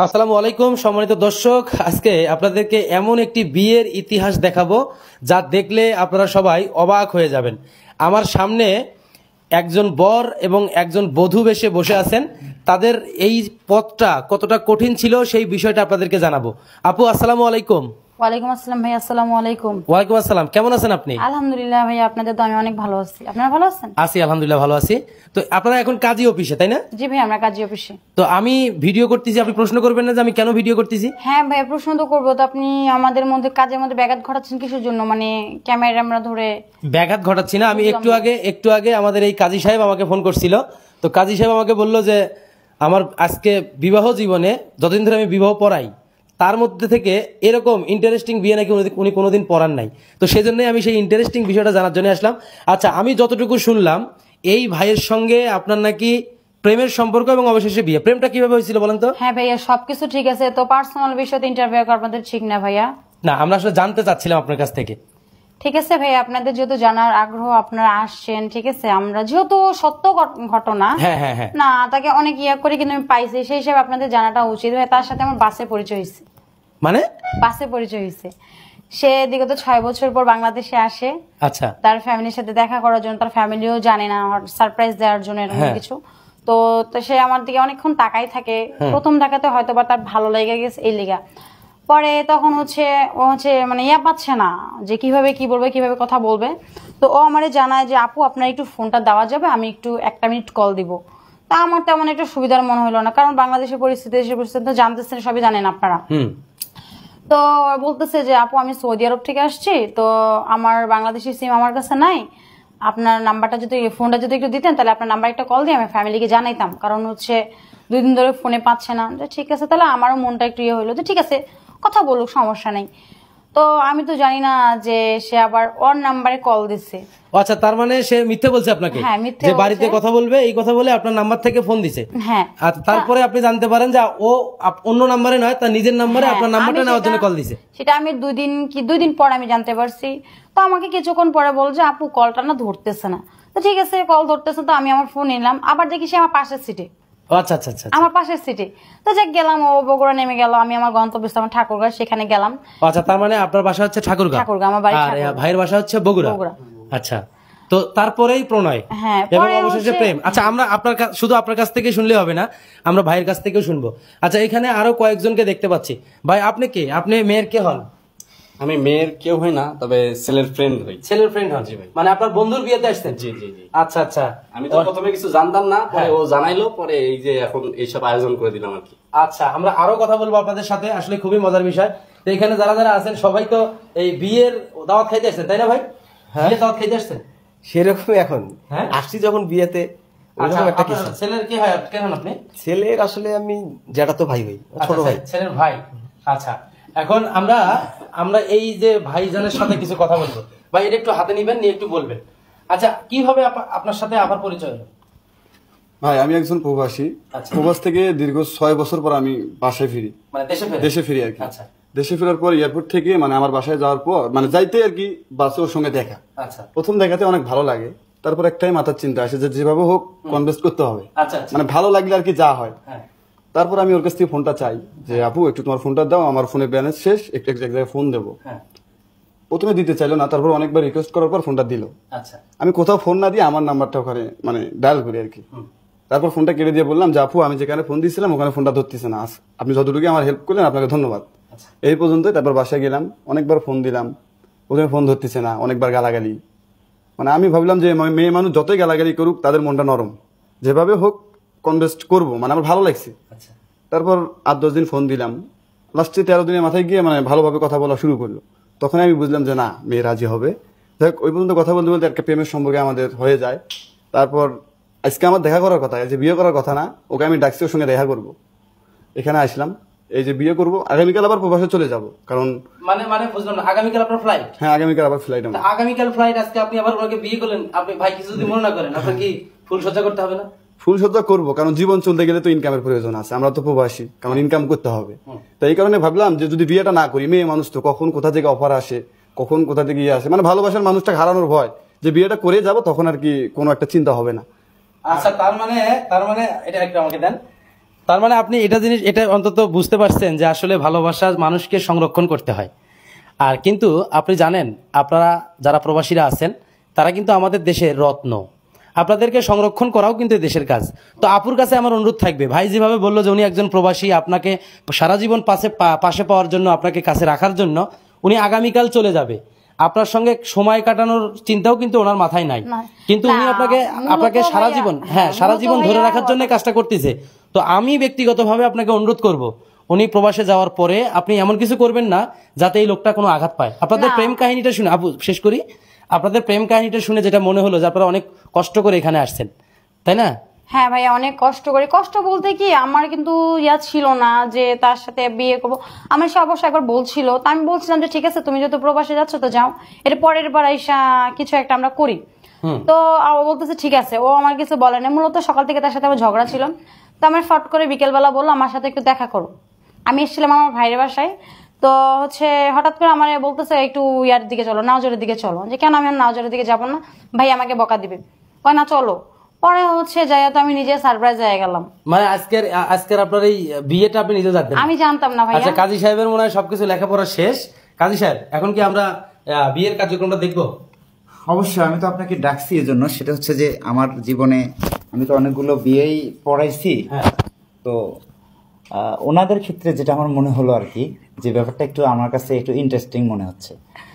আসসালামু আলাইকুম সম্মানিত দর্শক, আজকে আপনাদেরকে এমন একটি বিয়ের ইতিহাস দেখাবো যা দেখলে আপনারা সবাই অবাক হয়ে যাবেন। আমার সামনে একজন বর এবং একজন বধূ বেশে বসে আছেন। তাদের এই পথটা কতটা কঠিন ছিল সেই বিষয়টা আপনাদেরকে জানাবো। আপু আসসালামু আলাইকুম। ওয়ালাইকুম আসসালাম ভাই। আসসালামু আলাইকুম। ওয়ালাইকুম আসসালাম, কেমন আছেন আপনি? আলহামদুলিল্লাহ ভাই, আপনাদের তো আমি অনেক ভালো আছি। আপনারা ভালো আছেন? আছি আলহামদুলিল্লাহ, ভালো আছি। তো আপনারা এখন কাজী অফিসে, তাই না? জি ভাই, আমরা কাজী অফিসে। তো আমি ভিডিও করতেছি, আপনি প্রশ্ন করবেন না যে আমি কেন ভিডিও করতেছি? হ্যাঁ ভাই, প্রশ্ন তো করবো। তো আপনি আমাদের মধ্যে কাজের মধ্যে ব্যাঘাত ঘটাচ্ছেন কিসের জন্য? মানে ক্যামেরা আমরা ধরে ব্যাঘাত ঘটাচ্ছি না। আমি একটু আগে আমাদের এই কাজী সাহেব আমাকে ফোন করছিল। তো কাজী সাহেব আমাকে বলল যে আমার আজকে বিবাহ জীবনে যতদিন ধরে আমি বিবাহ পড়াই তার মধ্যে থেকে এরকম ইন্টারেস্টিং বিয়ে নাকি উনি কোনোদিন পড়ান নাই। তো সেজন্যই আমি সেই ইন্টারেস্টিং বিষয়টা জানার জন্য আসলাম। আচ্ছা, আমি যতটুকু শুনলাম এই ভাইয়ের সঙ্গে আপনার নাকি প্রেমের সম্পর্ক এবং অবশেষে বিয়ে। প্রেমটা কিভাবে হয়েছিল বলেন তো? হ্যাঁ ভাইয়া, সবকিছু ঠিক আছে। তো পার্সোনাল বিষয়তে ইন্টারভিউ করা আপনাদের ঠিক না ভাইয়া। না, আমরা আসলে জানতে চাচ্ছিলাম আপনার কাছ থেকে। ঠিক আছে ভাইয়া, আপনাদের যেহেতু জানার আগ্রহ, আপনারা আসছেন, ঠিক আছে। আমরা যেহেতু সত্য ঘটনা না তাকে অনেক ইয়া করে কিন্তু আমি পাইছি, সেই হিসাবে আপনাদের জানাটা উচিত ভাই। তার সাথে আমার বাসে পরিচয় হয়েছে। মানে বাসে পরিচয় হয়েছে। সে বিগত 6 বছর পর বাংলাদেশে আসে। আচ্ছা, তার ফ্যামিলির সাথে দেখা করার জন্য, তার ফ্যামিলিও জানে না, সারপ্রাইজ দেওয়ার জন্য এরকম কিছু। তো সে আমার দিকে অনেকক্ষণ তাকাই থাকে। প্রথম দেখাতে হয়তো বা তার ভালো লেগে গেছে এই লিগা। পরে তখন ও মানে ইয়া পাচ্ছে না যে কিভাবে কি বলবে, কিভাবে কথা বলবে। তো ও আমারে জানায় যে আপু আপনার একটু ফোনটা দেওয়া যাবে, আমি একটু 1 মিনিট কল দিব। তা আমার তেমন একটু সুবিধার মনে হলো না, কারণ বাংলাদেশের পরিস্থিতি, দেশের পরিস্থিতি তো জানতেছেন, সবই জানেন আপনারা। তো বলতেছে যে আপু আমি সৌদি আরব থেকে আসছি, তো আমার বাংলাদেশি সিম আমার কাছে নাই, আপনার নাম্বারটা যদি, ফোনটা যদি একটু দিতেন তাহলে আপনার নাম্বার একটা কল দিয়ে আমি ফ্যামিলিকে জানাইতাম, কারণ 2 দিন ধরে ফোনে পাচ্ছে না। ঠিক আছে, তাহলে আমারও মনটা একটু ইয়ে হলো যে ঠিক আছে কথা বলুক, সমস্যা নেই। তো আমি তো জানি না যে সে আবার ওর নাম্বারে কল দিছে। আচ্ছা, তার মানে সে মিথ্যে বলছে আপনাকে? হ্যাঁ, মিথ্যে যে বাড়িতে কথা বলবে এই কথা বলে আপনার নাম্বার থেকে ফোন দিছে। হ্যাঁ, আচ্ছা, তারপরে আপনি জানতে পারেন যে ও অন্য নাম্বারে নয়, তার নিজের নাম্বারে আপনার নাম্বারটা নেওয়ার জন্য কল দিছে। সেটা আমি 2 দিন পর আমি জানতে পারছি। তো আমাকে কিছুক্ষণ পরে বল যে আপু কলটা না ধরতেছে না। তো ঠিক আছে, কল ধরতেছে, তো আমি আমার ফোন নিলাম, আবার দেখি সে আমার পাশের সিটে। আচ্ছা আচ্ছা আচ্ছা, আমার পাশের সিটে। তো যাক গেলাম, ও বগুড়া নেমে গেল, আমি আমার গন্তব্যস্থান ঠাকুরগাঁও, সেখানে গেলাম। আচ্ছা, তার মানে আপনার বাসা হচ্ছে ঠাকুরগাঁও, আমার বাড়ি আর ভাইয়ের বাসা হচ্ছে বগুড়া। আচ্ছা, তো তারপরেই প্রণয় এবং অবশেষে প্রেম। আচ্ছা, আমরা শুধু আপনার কাছ থেকে শুনলে হবে না, আমরা ভাইয়ের কাছ থেকেও শুনবো। আচ্ছা, এখানে আরো কয়েকজনকে দেখতে পাচ্ছি। ভাই আপনি কে? আপনি মেয়ের কে হন? আমি মেয়ের কেউ হই না, তবে ছেলের ফ্রেন্ড হই। ছেলের ফ্রেন্ড হন? জি ভাই। মানে আপনার বন্ধুর বিয়েতে আসছেন? জি জি জি। আচ্ছা আচ্ছা, আমি তো প্রথমে কিছু জানতাম না, পরে ও জানাইলো, পরে এই যে এখন এইসব আয়োজন করে দিলাম আর কি। আচ্ছা, আমরা আরো কথা বলবো আপনাদের সাথে, আসলে খুবই মজার বিষয়। তো এখানে যারা যারা আছেন সবাই তো এই বিয়ের দাওয়াত খাইতে আসছেন, তাই না ভাই? বিয়ের দাওয়াত খাইতে আসছেন? সেরকমই এখন আসছি যখন বিয়েতে। ছেলের কি হয়, কেন আপনি? ছেলের আসলে আমি জ্যাঠাতো ভাই হই, ছোট ভাই। ছেলের ভাই। আচ্ছা, এখন আমরা এই যে ভাইজানের সাথে কিছু কথা বলবো। ভাই এটা একটু হাতে নিবেন, নিয়ে একটু বলবেন। আচ্ছা, কিভাবে আপনার সাথে আবার পরিচয় হলো? ভাই আমি একজন প্রবাসী। প্রবাস থেকে দীর্ঘ 6 বছর পর আমি বাসায় ফিরি, মানে দেশে ফিরি আর কি। আচ্ছা, দেশে ফেরার পর এয়ারপোর্ট থেকে মানে আমার বাসায় যাওয়ার পর মানে যাইতে আর কি বাসে ওর সঙ্গে দেখা। আচ্ছা, প্রথম দেখাতে অনেক ভালো লাগে, তারপর একটাই মাথার চিন্তা আসে যে যেভাবে হোক কনভেন্স করতে হবে। আচ্ছা, মানে ভালো লাগলে আর কি যা হয়। তারপর আমি ওর কাছ থেকে ফোনটা চাই যে আপু একটু তোমার ফোনটা দাও, আমার ফোনে ব্যালেন্স শেষ, একটু এক জায়গায় ফোন দেবো। প্রথমে দিতে চাইলো না, তারপর অনেকবার রিকোয়েস্ট করার পর ফোনটা দিল। আচ্ছা, আমি কোথাও ফোন না দিয়ে আমার নাম্বারটা ওখানে মানে ডায়াল করি আর কি। তারপর ফোনটা কেটে দিয়ে বললাম যে আপু আমি যেখানে ফোন দিয়েছিলাম ওখানে ফোনটা ধরতেছে না, আপনি যতটুকু আমার হেল্প করলেন আপনাকে ধন্যবাদ। এই পর্যন্ত। তারপর বাসায় গেলাম, অনেকবার ফোন দিলাম, প্রথমে ফোন ধরতেছে না, অনেকবার গালাগালি। মানে আমি ভাবলাম যে মেয়ে মানুষ যতই গালাগালি করুক তাদের মনটা নরম, যেভাবে হোক কনভেস্ট করবো, মানে আমার ভালো লাগছে। তারপর 8-10 দিন ফোন দিলাম, লাস্টে 13 দিনের মাথায় গিয়ে মানে ভালোভাবে কথা বলা শুরু করলো। তখন আমি বুঝলাম যে না, মেয়ে রাজি হবে। দেখ ওই পর্যন্ত কথা বলতে বলতে একটা প্রেমের সম্পর্কে আমাদের হয়ে যায়। তারপর আজকে আমার দেখা করার কথা, যে বিয়ে করার কথা না, ওকে আমি ডাকছি ওর সঙ্গে দেখা করবো। এখানে আসলাম, এই যে বিয়ে করবো, আগামীকাল আবার প্রবাসে চলে যাব। কারণ মানে বুঝলাম না, আগামীকাল আপনার ফ্লাইট? হ্যাঁ, আগামীকাল আবার ফ্লাইট। আগামীকাল ফ্লাইট, আজকে আপনি আবার ওনাকে বিয়ে করলেন। আপনি ভাই কিছু যদি মনে না করেন, আপনার কি ফুল সজ্জা করতে হবে না? ফুল সজ্জা করবো, কারণ জীবন চলতে গেলে তো ইনকামের প্রয়োজন আছে, আমরা তো প্রবাসী, কারণ ইনকাম করতে হবে। তাই এই কারণে ভাবলাম যে যদি বিয়েটা না করি, মেয়ে মানুষ তো কখন কোথা থেকে অফার আসে, কখন কোথা থেকে ইয়ে আসে, মানে ভালোবাসার মানুষটা হারানোর ভয়, যে বিয়েটা করে যাব তখন আর কি কোনো একটা চিন্তা হবে না। আচ্ছা, তার মানে এটা একটু আমাকে দেন। তার মানে আপনি এটা অন্তত বুঝতে পারছেন যে আসলে ভালোবাসা মানুষকে সংরক্ষণ করতে হয়। আর কিন্তু আপনি জানেন, আপনারা যারা প্রবাসীরা আছেন তারা কিন্তু আমাদের দেশের রত্ন, আপনাদেরকে সংরক্ষণ করাও কিন্তু দেশের কাজ। তো আপুর কাছে আমার অনুরোধ থাকবে, ভাই যেভাবে বললো যে উনি একজন প্রবাসী, আপনাকে সারা জীবন পাশে পাওয়ার জন্য, আপনাকে কাছে রাখার জন্য উনি আগামীকাল চলে যাবে, আপনার সঙ্গে সময় কাটানোর চিন্তাও কিন্তু ওনার মাথায় নাই, কিন্তু উনি আপনাকে সারা জীবন সারা জীবন ধরে রাখার জন্য কাজটা করতেছে। তো আমি ব্যক্তিগতভাবে আপনাকে অনুরোধ করব, উনি প্রবাসে যাওয়ার পরে আপনি এমন কিছু করবেন না যাতে এই লোকটা কোনো আঘাত পায়। আপনাদের প্রেম কাহিনীটা শুনে, আপু শেষ করি, আপনাদের প্রেম কাহিনীটা শুনে যেটা মনে হলো যে আপনারা অনেক কষ্ট করে এখানে আসছেন, তাই না? হ্যাঁ ভাইয়া, অনেক কষ্ট করে। কষ্ট বলতে কি, আমার কিন্তু ছিল না যে তার সাথে বিয়ে করবো। আমার সে অবশ্যই একবার বলছিল, তো আমি বলছিলাম যে ঠিক আছে, তুমি যেহেতু প্রবাসে যাচ্ছ তো যাও, এর পরের বার আইসা কিছু একটা আমরা করি। তো ও বলতেছে ঠিক আছে, ও আমার কিছু বলে না। মূলত সকাল থেকে তার সাথে আমার ঝগড়া ছিল, তো আমার ফট করে বিকেলবেলা বললো আমার সাথে একটু দেখা করো। আমি এসেছিলাম আমার ভাইয়ের বাসায়, তো হঠাৎ করে আমার বলতেছে একটু ইয়ার দিকে চলো, নাওজরের দিকে চলো। যে কেন, আমি নাওজরের দিকে যাবো না, ভাই আমাকে বকা দিবে। কয় না চলো। পরে যাই, তো আমি নিজে সারপ্রাইজ হয়ে গেলাম। মানে আজকের আপনার এই বিয়েটা আপনি নিজে জানতেন? আমি জানতাম না ভাই। আচ্ছা, কাজী সাহেবের মনে হয় সবকিছু লেখাপড়া শেষ। কাজী সাহেব, এখন কি আমরা বিয়ের কার্যক্রমটা দেখবো? অবশ্যই, আমি তো আপনাকে ডাকছি এর জন্য, সেটা হচ্ছে যে আমার জীবনে আমি তো অনেকগুলো বিয়েই পড়াইছি। তো ওনাদের ক্ষেত্রে যেটা আমার মনে হলো আর কি, যে ব্যাপারটা একটু আমার কাছে একটু ইন্টারেস্টিং মনে হচ্ছে।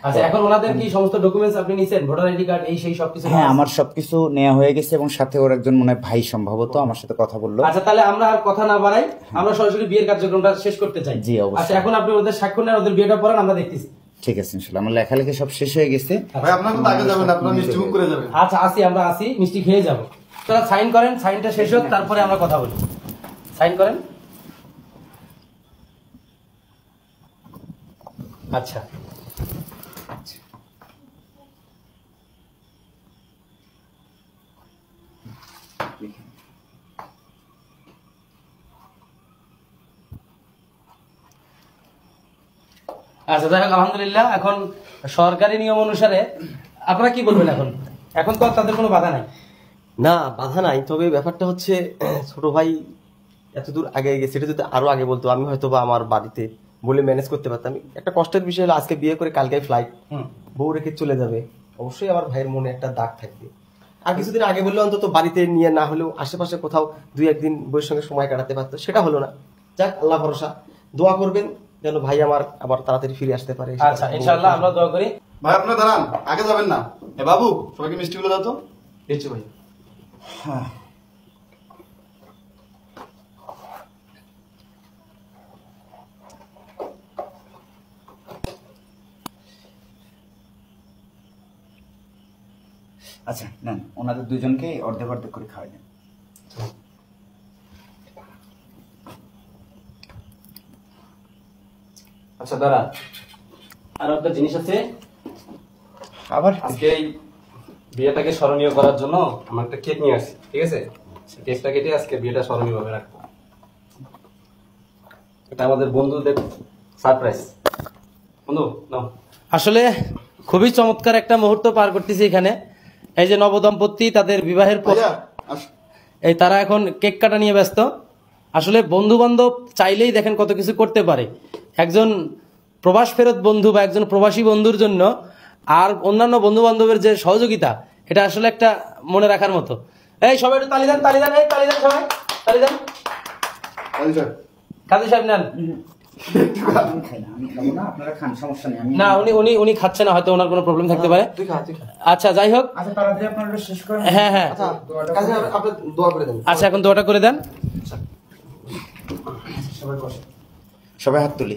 আচ্ছা, এখন ওনাদের কি সমস্ত ডকুমেন্টস আপনি নিছেন, ভোটার আইডি কার্ড এই সেই সবকিছু? হ্যাঁ, আমার সবকিছু নেওয়া হয়ে গেছে, এবং সাথে ওর একজন মনে হয় ভাই সম্ভবত আমার সাথে কথা বললো। আচ্ছা, তাহলে আমরা আর কথা না বাড়াই, আমরা সরাসরি বিয়ের কার্যক্রমটা শেষ করতে চাই। জি অবশ্যই। আচ্ছা, এখন আপনি ওদের স্বাক্ষর নেন, ওদের বিয়েটা পড়ান, আমরা দেখতেছি। ঠিক আছে, ইনশাআল্লাহ। আমার লেখালেখি সব শেষ হয়ে গেছে। ভাই আপনারা তো আগে যাবেন, আপনারা মিষ্টি মুখ করে যাবেন। আচ্ছা, আমরা আসি, মিষ্টি খেয়ে যাবো। তারা সাইন করেন, সাইনটা শেষ হোক, তারপরে আমরা কথা বলি। সাইন করেন। আচ্ছা, আচ্ছা, যাই হোক, আলহামদুলিল্লাহ। এখন সরকারি নিয়ম অনুসারে আপনারা কি বলবেন? এখন তো তাদের কোনো বাধা নাই? না, বাধা নাই, তবে ব্যাপারটা হচ্ছে ছোট ভাই এতদূর আগে গেছে, এটা যদি আরো আগে বলতো আমি হয়তো বা আমার বাড়িতে বলে ম্যানেজ করতে পারতাম। একটা কষ্টের বিষয় হলো আজকে বিয়ে করে কালকে ফ্লাইট, বউ রেখে চলে যাবে, অবশ্যই আমার ভাইয়ের মনে একটা দাগ থাকবে। আর কিছুদিন আগে বললে অন্তত বাড়িতে নিয়ে না হলেও আশেপাশে কোথাও 2-1 দিন বউয়ের সঙ্গে সময় কাটাতে পারতো, সেটা হলো না। যাক, আল্লাহ ভরসা, দোয়া করবেন যেন ভাই আমার আবার তাড়াতাড়ি ফিরে আসতে পারে। আচ্ছা, ইনশাআল্লাহ আমরা দোয়া করি। ভাই আপনারা দাঁড়ান, আগে যাবেন না। বাবু, সবাইকে মিষ্টিগুলো দাও তো। দিচ্ছি ভাই। হ্যাঁ, আচ্ছা নেন, ওনাদের দুজনকে অর্ধেক অর্ধেক করে খাওয়াই দেন। আচ্ছা দাঁড়া, আর একটা জিনিস আছে। আবার আজকে এই বিয়েটাকে স্মরণীয় করার জন্য আমার একটা কেক নিয়ে আসছি, ঠিক আছে? কেকটা কেটে আজকে বিয়েটা স্মরণীয় ভাবে রাখবো। এটা আমাদের বন্ধুদের সারপ্রাইজ। বন্ধু নাও। আসলে খুবই চমৎকার একটা মুহূর্ত পার করতেছি এখানে। এই যে নবদম্পতি, তাদের বিবাহের পর এই তারা এখন কেক কাটা নিয়ে ব্যস্ত। আসলে বন্ধু বান্ধব চাইলেই দেখেন কত কিছু করতে পারে। একজন প্রবাস ফেরত বন্ধু বা একজন প্রবাসী বন্ধুর জন্য আর অন্যান্য বন্ধু বান্ধবের যে সহযোগিতা, এটা আসলে একটা মনে রাখার মতো। এই সবাই একটু তালি দেন, তালি দেন, এই তালি দেন, সবাই তালি দেন। কাজী সাহেব নেন। না, উনি খাচ্ছে না, হয়তো ওনার কোনো প্রবলেম থাকতে পারে। আচ্ছা, যাই হোক, হ্যাঁ হ্যাঁ, আচ্ছা এখন দোয়াটা করে দেন। সবাই হাত তুলি।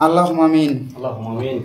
আল্লাহুম্মা আমিন। আল্লাহুম্মা আমিন।